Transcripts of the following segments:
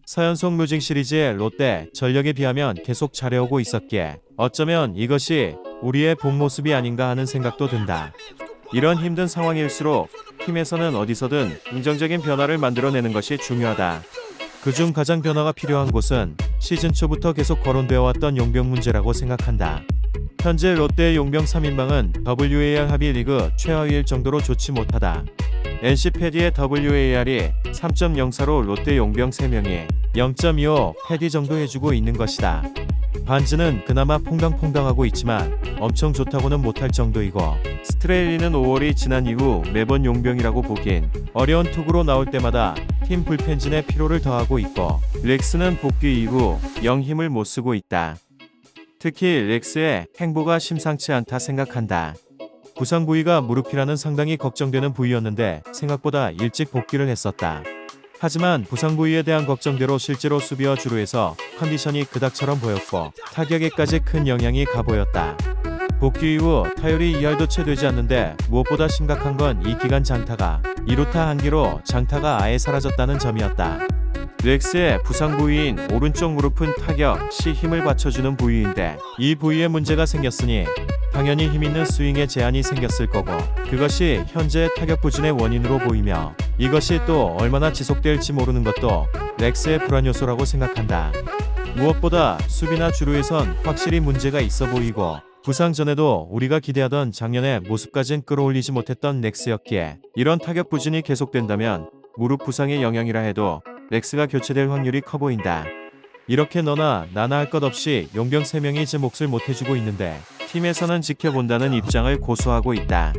4연속 루징 시리즈의 롯데 전력에 비하면 계속 잘해오고 있었기에 어쩌면 이것이 우리의 본 모습이 아닌가 하는 생각도 든다. 이런 힘든 상황일수록 팀에서는 어디서든 긍정적인 변화를 만들어내는 것이 중요하다. 그중 가장 변화가 필요한 곳은 시즌 초부터 계속 거론되어 왔던 용병 문제라고 생각한다. 현재 롯데의 용병 3인방은 WAR 합의 리그 최하위일 정도로 좋지 못하다. NC 패디의 WAR이 3.04로 롯데 용병 3명이 0.25 패디 정도 해주고 있는 것이다. 반즈는 그나마 퐁당퐁당하고 있지만 엄청 좋다고는 못할 정도이고, 스트레일리는 5월이 지난 이후 매번 용병이라고 보긴 어려운 투구로 나올 때마다 팀 불펜진에 피로를 더하고 있고, 렉스는 복귀 이후 영 힘을 못 쓰고 있다. 특히 렉스의 행보가 심상치 않다 생각한다. 부상 부위가 무릎이라는 상당히 걱정되는 부위였는데 생각보다 일찍 복귀를 했었다. 하지만 부상 부위에 대한 걱정대로 실제로 수비와 주루에서 컨디션이 그닥처럼 보였고 타격에까지 큰 영향이 가보였다. 복귀 이후 타율이 2할도 채 되지 않는데 무엇보다 심각한 건 이 기간 장타가 2루타 한 개로 장타가 아예 사라졌다는 점이었다. 렉스의 부상 부위인 오른쪽 무릎은 타격 시 힘을 받쳐주는 부위인데 이 부위에 문제가 생겼으니 당연히 힘있는 스윙에 제한이 생겼을 거고, 그것이 현재 타격 부진의 원인으로 보이며 이것이 또 얼마나 지속될지 모르는 것도 렉스의 불안 요소라고 생각한다. 무엇보다 수비나 주루에선 확실히 문제가 있어 보이고, 부상 전에도 우리가 기대하던 작년의 모습까진 끌어올리지 못했던 렉스였기에 이런 타격 부진이 계속된다면 무릎 부상의 영향이라 해도 렉스가 교체될 확률이 커 보인다. 이렇게 너나 나나 할 것 없이 용병 3명이 제 몫을 못해주고 있는데 팀에서는 지켜본다는 입장을 고수하고 있다.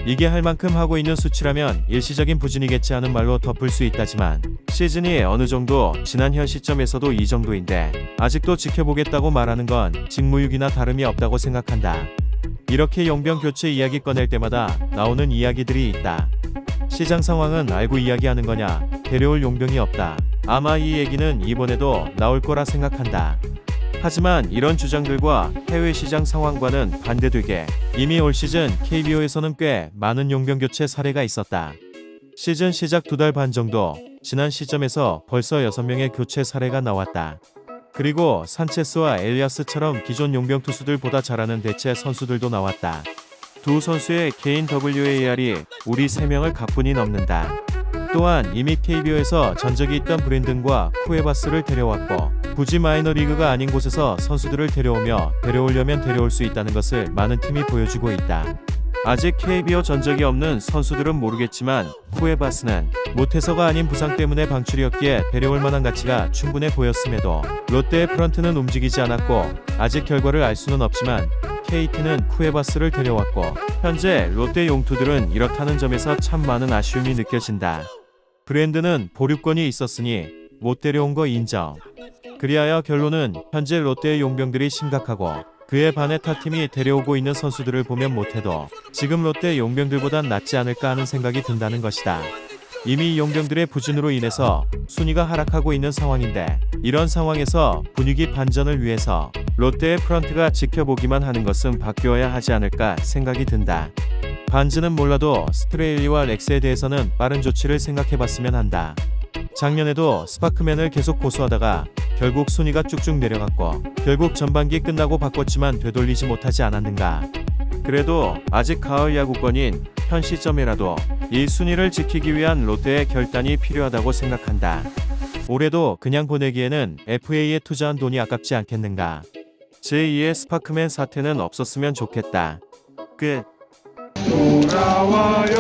이게 할 만큼 하고 있는 수치라면 일시적인 부진이겠지 하는 말로 덮을 수 있다지만 시즌이 어느 정도 지난 현 시점에서도 이 정도인데 아직도 지켜보겠다고 말하는 건 직무유기나 다름이 없다고 생각한다. 이렇게 용병 교체 이야기 꺼낼 때마다 나오는 이야기들이 있다. 시장 상황은 알고 이야기하는 거냐, 데려올 용병이 없다. 아마 이 얘기는 이번에도 나올 거라 생각한다. 하지만 이런 주장들과 해외 시장 상황과는 반대되게 이미 올 시즌 KBO에서는 꽤 많은 용병 교체 사례가 있었다. 시즌 시작 2달 반 정도 지난 시점에서 벌써 6명의 교체 사례가 나왔다. 그리고 산체스와 엘리아스처럼 기존 용병 투수들보다 잘하는 대체 선수들도 나왔다. 두 선수의 개인 WAR이 우리 3명을 가뿐히 넘는다. 또한 이미 KBO에서 전적이 있던 브랜든과 쿠에바스를 데려왔고 굳이 마이너리그가 아닌 곳에서 선수들을 데려오며 데려오려면 데려올 수 있다는 것을 많은 팀이 보여주고 있다. 아직 KBO 전적이 없는 선수들은 모르겠지만 쿠에바스는 못해서가 아닌 부상 때문에 방출이었기에 데려올 만한 가치가 충분해 보였음에도 롯데의 프런트는 움직이지 않았고 아직 결과를 알 수는 없지만 KT는 쿠에바스를 데려왔고 현재 롯데 용투들은 이렇다는 점에서 참 많은 아쉬움이 느껴진다. 브랜드는 보류권이 있었으니 못 데려온 거 인정. 그리하여 결론은 현재 롯데의 용병들이 심각하고 그에 반해 타팀이 데려오고 있는 선수들을 보면 못해도 지금 롯데 용병들보단 낫지 않을까 하는 생각이 든다는 것이다. 이미 용병들의 부진으로 인해서 순위가 하락하고 있는 상황인데 이런 상황에서 분위기 반전을 위해서 롯데의 프런트가 지켜보기만 하는 것은 바뀌어야 하지 않을까 생각이 든다. 반즈는 몰라도 스트레일리와 렉스에 대해서는 빠른 조치를 생각해봤으면 한다. 작년에도 스파크맨을 계속 고수하다가 결국 순위가 쭉쭉 내려갔고 결국 전반기 끝나고 바꿨지만 되돌리지 못하지 않았는가. 그래도 아직 가을 야구권인 현 시점이라도 이 순위를 지키기 위한 롯데의 결단이 필요하다고 생각한다. 올해도 그냥 보내기에는 FA에 투자한 돈이 아깝지 않겠는가. 제2의 스파크맨 사태는 없었으면 좋겠다. 끝. 돌아와요